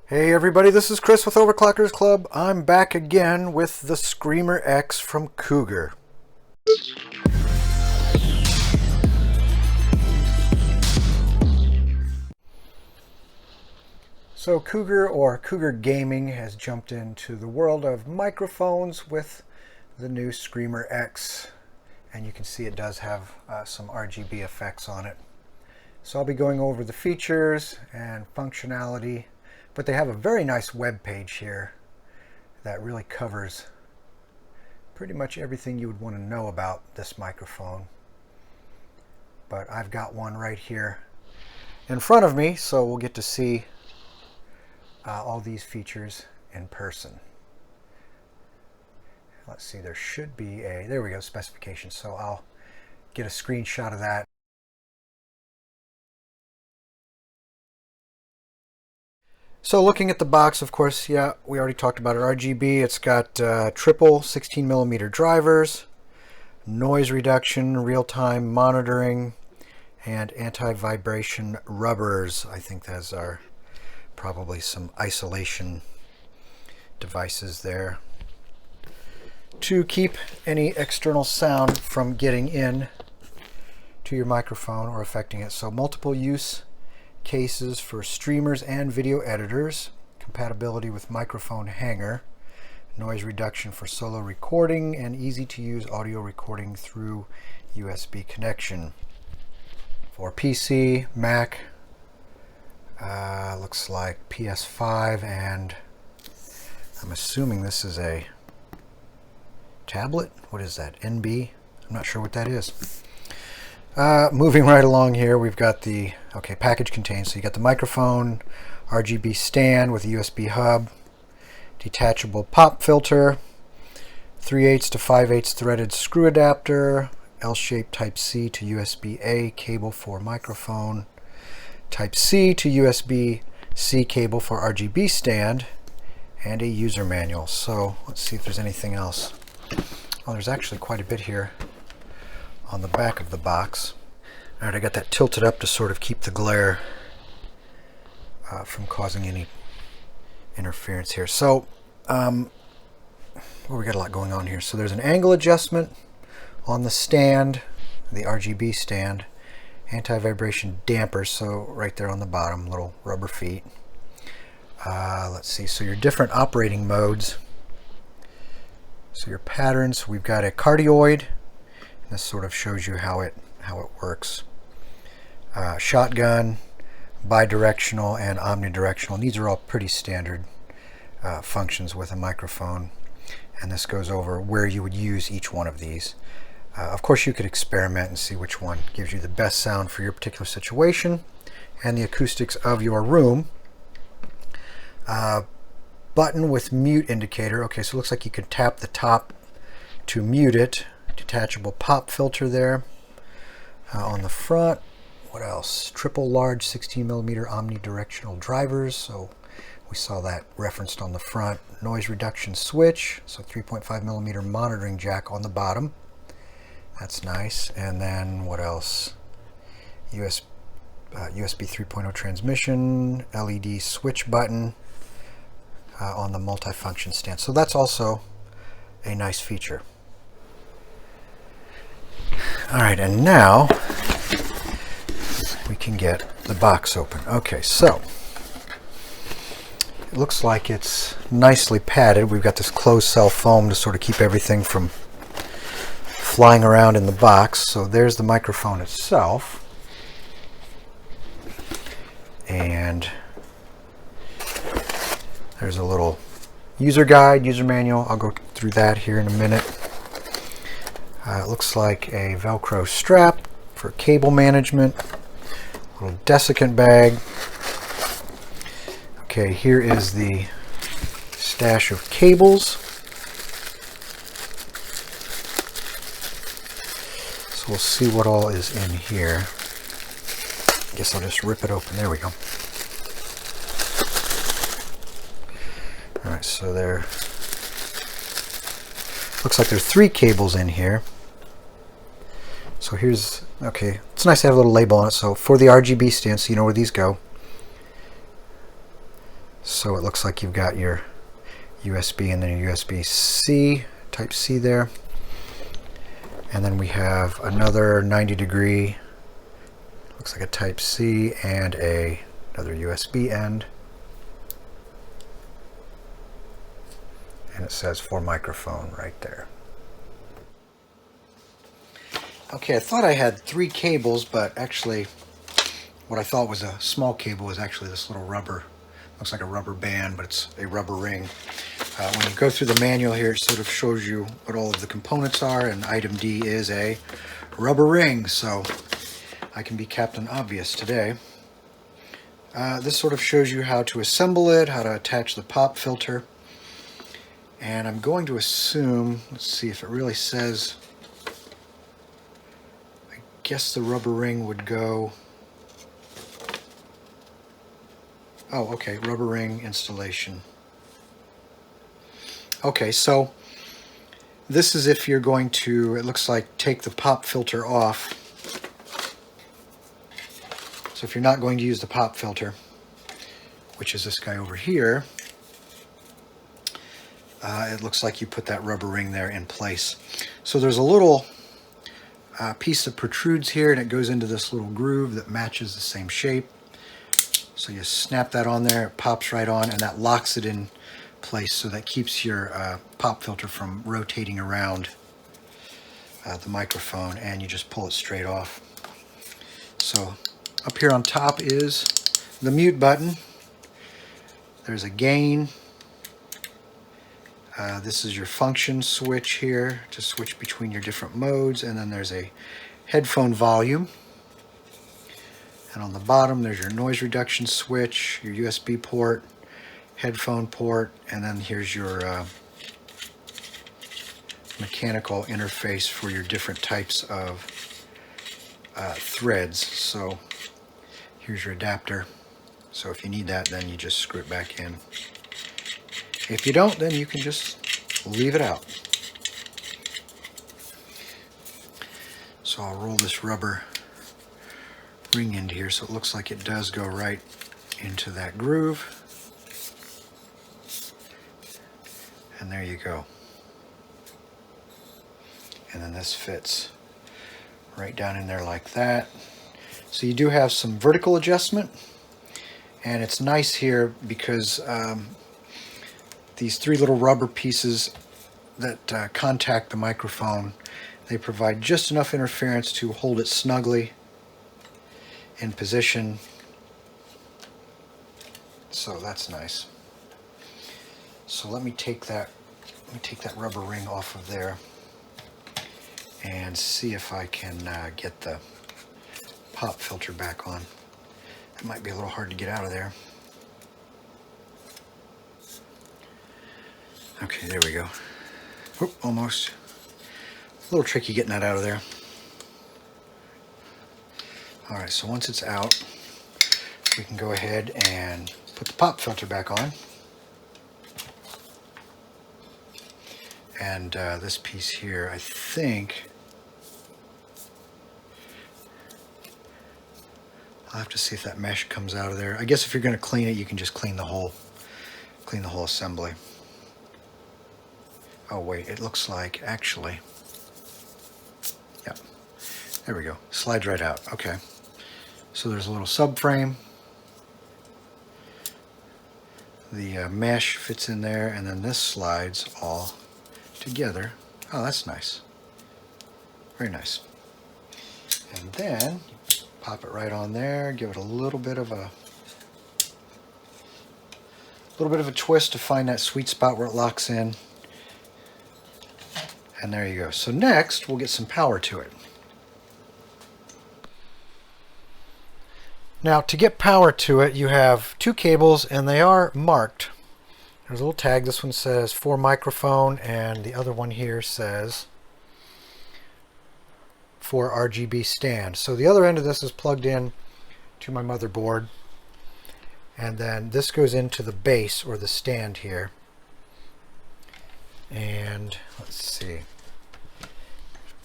Hey everybody, this is Chris with Overclockers Club. I'm back again with the Screamer X from Cougar. So Cougar Gaming has jumped into the world of microphones with the new Screamer X. And you can see it does have some RGB effects on it. So I'll be going over the features and functionality. But they have a very nice web page here that really covers pretty much everything you would want to know about this microphone. But I've got one right here in front of me, so we'll get to see all these features in person. Let's see, there should be there we go, specifications. So I'll get a screenshot of that. So looking at the box, of course, yeah, we already talked about it. RGB, it's got triple 16mm drivers, noise reduction, real-time monitoring, and anti-vibration rubbers. I think those are probably some isolation devices there to keep any external sound from getting in to your microphone or affecting it. So multiple use cases for streamers and video editors, compatibility with microphone hanger, noise reduction for solo recording, and easy to use audio recording through USB connection. For PC, Mac, looks like PS5, and I'm assuming this is a tablet. What is that? NB? I'm not sure what that is. Moving right along here, we've got the package contains. So you got the microphone, RGB stand with a USB hub, detachable pop filter, 3/8 to 5/8 threaded screw adapter, L-shaped Type-C to USB-A cable for microphone, Type-C to USB-C cable for RGB stand, and a user manual. So let's see if there's anything else. Oh, there's actually quite a bit here on the back of the box. Alright, I got that tilted up to sort of keep the glare from causing any interference here. So, we got a lot going on here. So there's an angle adjustment on the stand, the RGB stand, anti-vibration damper, so right there on the bottom, little rubber feet. Let's see, so your different operating modes. So your patterns, we've got a cardioid. This sort of shows you how it works. Shotgun, bidirectional, and omnidirectional. And these are all pretty standard functions with a microphone. And this goes over where you would use each one of these. Of course, you could experiment and see which one gives you the best sound for your particular situation and the acoustics of your room. Button with mute indicator. Okay, so it looks like you could tap the top to mute it. Detachable pop filter there on the front. What else? Triple large 16mm omnidirectional drivers. So we saw that referenced on the front. Noise reduction switch. So 3.5mm monitoring jack on the bottom. That's nice. And then what else? USB 3.0 transmission. LED switch button on the multifunction stand. So that's also a nice feature. Alright, and now we can get the box open. Okay, so it looks like it's nicely padded. We've got this closed cell foam to sort of keep everything from flying around in the box. So there's the microphone itself. And there's a little user guide, user manual. I'll go through that here in a minute. It looks like a Velcro strap for cable management. A little desiccant bag. Okay, here is the stash of cables. So we'll see what all is in here. I guess I'll just rip it open. There we go. Alright, so there looks like there's 3 cables in here. So here's, okay, it's nice to have a little label on it. So for the RGB stand, so you know where these go. So it looks like you've got your USB and then your USB-C, type C there. And then we have another 90-degree, looks like a type C, and another USB end. And it says for microphone right there. Okay, I thought I had 3 cables, but actually what I thought was a small cable was actually this little rubber, looks like a rubber band, but it's a rubber ring. When you go through the manual here, it sort of shows you what all of the components are, and item D is a rubber ring, so I can be Captain Obvious today. This sort of shows you how to assemble it, how to attach the pop filter. And I'm going to assume, let's see if it really says, I guess the rubber ring would go, oh, okay, rubber ring installation. Okay, so this is if you're going to, it looks like, take the pop filter off. So if you're not going to use the pop filter, which is this guy over here, it looks like you put that rubber ring there in place. So there's a little piece that protrudes here, and it goes into this little groove that matches the same shape. So you snap that on there, it pops right on, and that locks it in place, so that keeps your pop filter from rotating around the microphone, and you just pull it straight off. So up here on top is the mute button. There's a gain. This is your function switch here to switch between your different modes, and then there's a headphone volume. And on the bottom there's your noise reduction switch, your USB port, headphone port, and then here's your mechanical interface for your different types of threads. So here's your adapter. So if you need that, then you just screw it back in. If you don't, then you can just leave it out. So I'll roll this rubber ring into here so it looks like it does go right into that groove. And there you go. And then this fits right down in there like that. So you do have some vertical adjustment, and it's nice here because these 3 little rubber pieces that contact the microphone, they provide just enough interference to hold it snugly in position. So that's nice. So let me take that rubber ring off of there and see if I can get the pop filter back on. It might be a little hard to get out of there. Okay, there we go. Oop, almost. A little tricky getting that out of there. Alright, so once it's out, we can go ahead and put the pop filter back on. And this piece here, I think, I'll have to see if that mesh comes out of there. I guess if you're going to clean it, you can just clean the whole assembly. Oh wait, it looks like, actually, yeah, there we go, slides right out. Okay, so there's a little subframe, the mesh fits in there, and then this slides all together. Oh, that's nice, very nice. And then pop it right on there, give it a little bit of a twist to find that sweet spot where it locks in. And there you go. So next, we'll get some power to it. Now, to get power to it, you have 2 cables, and they are marked. There's a little tag. This one says for microphone, and the other one here says for RGB stand. So the other end of this is plugged in to my motherboard, and then this goes into the base or the stand here. And let's see,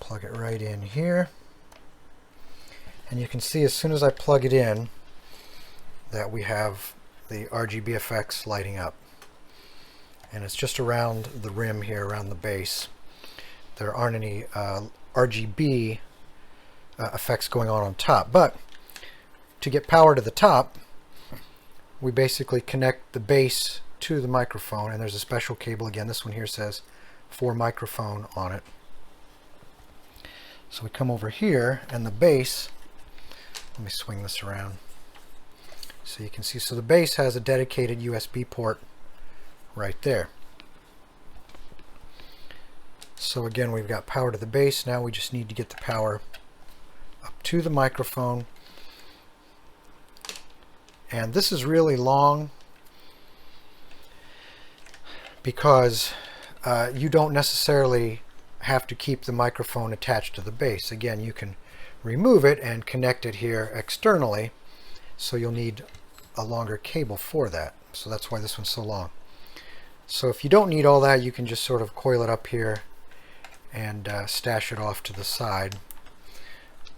plug it right in here, and you can see as soon as I plug it in that we have the RGB effects lighting up. And it's just around the rim here, around the base. There aren't any RGB effects going on top. But to get power to the top, we basically connect the base to the microphone, and there's a special cable. Again, this one here says for microphone on it. So we come over here, and the base, let me swing this around so you can see. So the base has a dedicated USB port right there. So again, we've got power to the base. Now we just need to get the power up to the microphone. And this is really long because you don't necessarily have to keep the microphone attached to the base. Again, you can remove it and connect it here externally, so you'll need a longer cable for that. So that's why this one's so long. So if you don't need all that, you can just sort of coil it up here and stash it off to the side.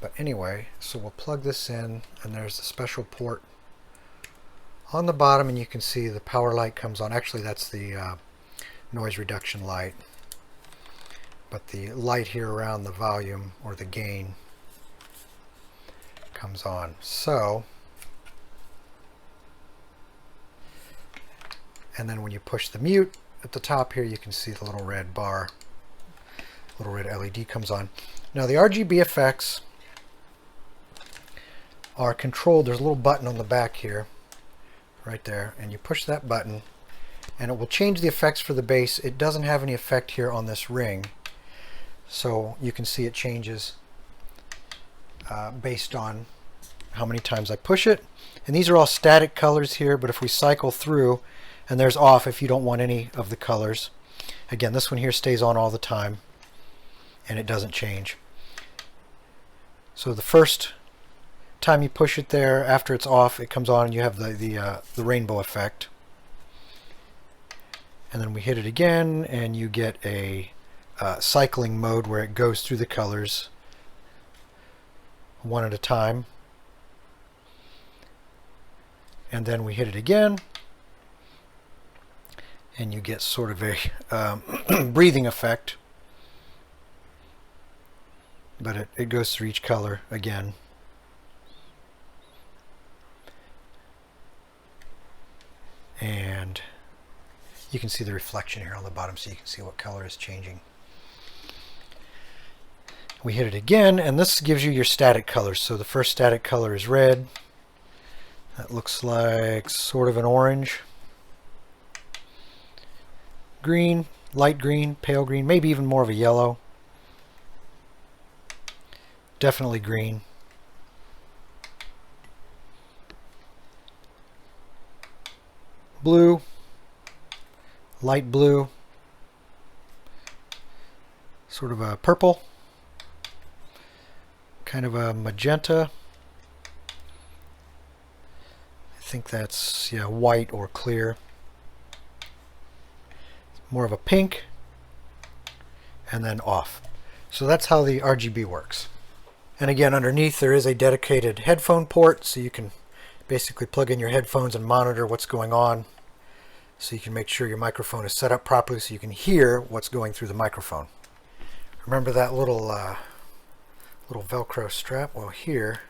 But anyway, so we'll plug this in, and there's a special port on the bottom, and you can see the power light comes on. Actually, that's the noise reduction light, but the light here around the volume or the gain comes on. So, and then when you push the mute at the top here, you can see the little red bar, little red LED comes on. Now the RGB effects are controlled. There's a little button on the back here, right there, and you push that button and it will change the effects for the bass. It doesn't have any effect here on this ring, so you can see it changes based on how many times I push it. And these are all static colors here, but if we cycle through, and there's off if you don't want any of the colors. Again, this one here stays on all the time and it doesn't change. So the first time you push it there, after it's off, it comes on and you have the rainbow effect. And then we hit it again and you get a cycling mode where it goes through the colors one at a time. And then we hit it again and you get sort of a breathing effect, but it goes through each color again. And you can see the reflection here on the bottom, so you can see what color is changing. We hit it again, and this gives you your static colors. So the first static color is red. That looks like sort of an orange. Green, light green, pale green, maybe even more of a yellow. Definitely green. Blue, light blue, sort of a purple, kind of a magenta. I think that's, yeah, white or clear. More of a pink, and then off. So that's how the RGB works. And again, underneath there is a dedicated headphone port, so you can basically plug in your headphones and monitor what's going on, so you can make sure your microphone is set up properly so you can hear what's going through the microphone. Remember that little Velcro strap? Well, here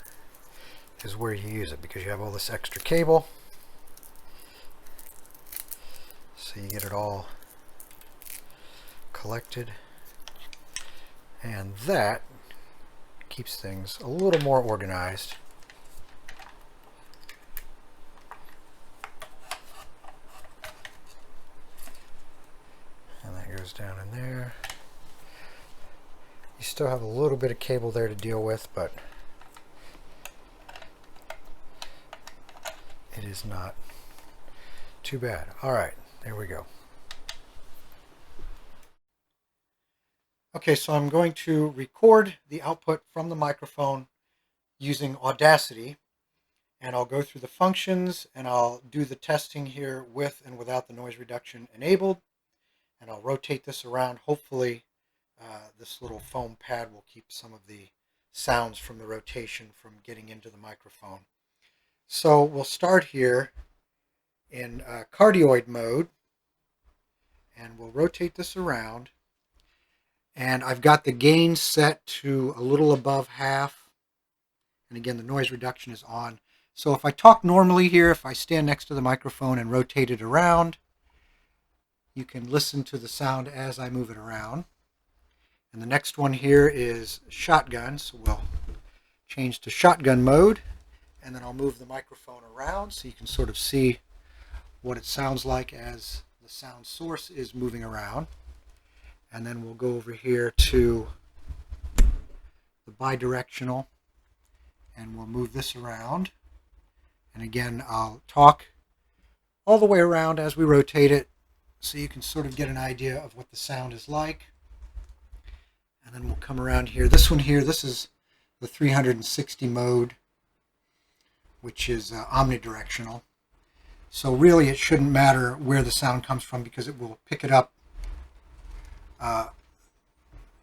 is where you use it, because you have all this extra cable, so you get it all collected, and that keeps things a little more organized. And that goes down in there. You still have a little bit of cable there to deal with, but it is not too bad. All right, there we go. Okay, so I'm going to record the output from the microphone using Audacity, and I'll go through the functions and I'll do the testing here with and without the noise reduction enabled, and I'll rotate this around. Hopefully this little foam pad will keep some of the sounds from the rotation from getting into the microphone. So we'll start here in cardioid mode, and we'll rotate this around. And I've got the gain set to a little above half. And again, the noise reduction is on. So if I talk normally here, if I stand next to the microphone and rotate it around, you can listen to the sound as I move it around. And the next one here is shotgun. So we'll change to shotgun mode. And then I'll move the microphone around so you can sort of see what it sounds like as the sound source is moving around. And then we'll go over here to the bidirectional, and we'll move this around. And again, I'll talk all the way around as we rotate it so you can sort of get an idea of what the sound is like. And then we'll come around here. This one here, this is the 360 mode, which is omnidirectional. So really it shouldn't matter where the sound comes from because it will pick it up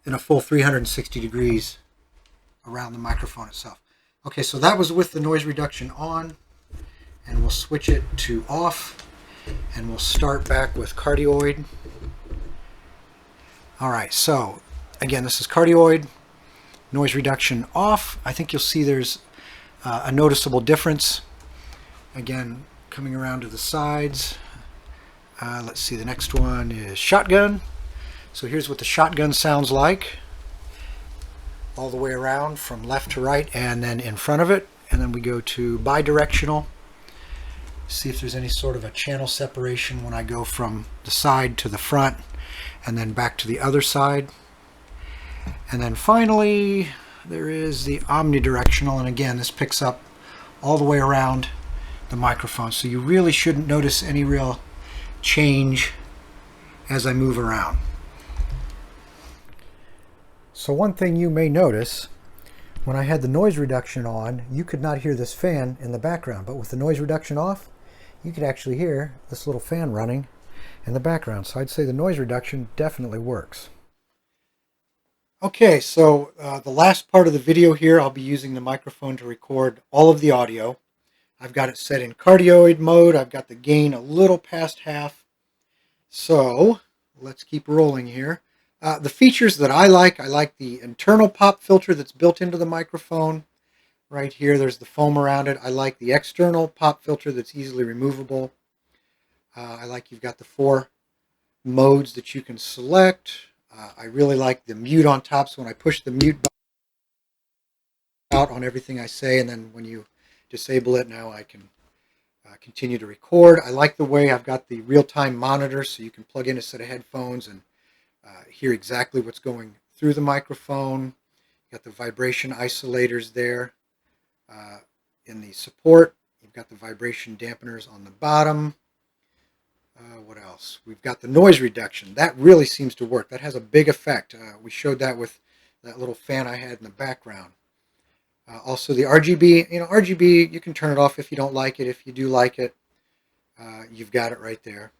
in a full 360 degrees around the microphone itself. Okay, so that was with the noise reduction on, and we'll switch it to off, and we'll start back with cardioid. All right, so again, this is cardioid, noise reduction off. I think you'll see there's a noticeable difference. Again, coming around to the sides. Let's see, the next one is shotgun. So here's what the shotgun sounds like, all the way around from left to right and then in front of it. And then we go to bidirectional. See if there's any sort of a channel separation when I go from the side to the front and then back to the other side. And then finally, there is the omnidirectional. And again, this picks up all the way around the microphone. So you really shouldn't notice any real change as I move around. So one thing you may notice, when I had the noise reduction on, you could not hear this fan in the background, but with the noise reduction off, you could actually hear this little fan running in the background. So I'd say the noise reduction definitely works. Okay, so the last part of the video here, I'll be using the microphone to record all of the audio. I've got it set in cardioid mode. I've got the gain a little past half. So let's keep rolling here. The features that I like the internal pop filter that's built into the microphone. Right here, there's the foam around it. I like the external pop filter that's easily removable. I like you've got the 4 modes that you can select. I really like the mute on top, so when I push the mute button out on everything I say, and then when you disable it, now I can continue to record. I like the way I've got the real-time monitor, so you can plug in a set of headphones and hear exactly what's going through the microphone. You've got the vibration isolators there. In the support, you've got the vibration dampeners on the bottom. What else? We've got the noise reduction. That really seems to work. That has a big effect. We showed that with that little fan I had in the background. Also the RGB. RGB, you can turn it off if you don't like it. If you do like it, you've got it right there.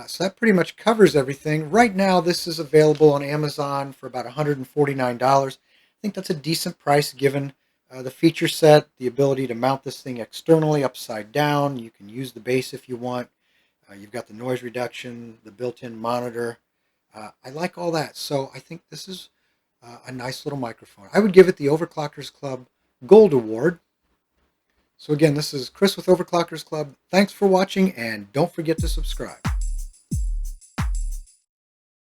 So that pretty much covers everything. Right now, this is available on Amazon for about $149. I think that's a decent price given the feature set, the ability to mount this thing externally upside down. You can use the base if you want. You've got the noise reduction, the built-in monitor. I like all that. So I think this is a nice little microphone. I would give it the Overclockers Club Gold Award. So again, this is Chris with Overclockers Club. Thanks for watching, and don't forget to subscribe.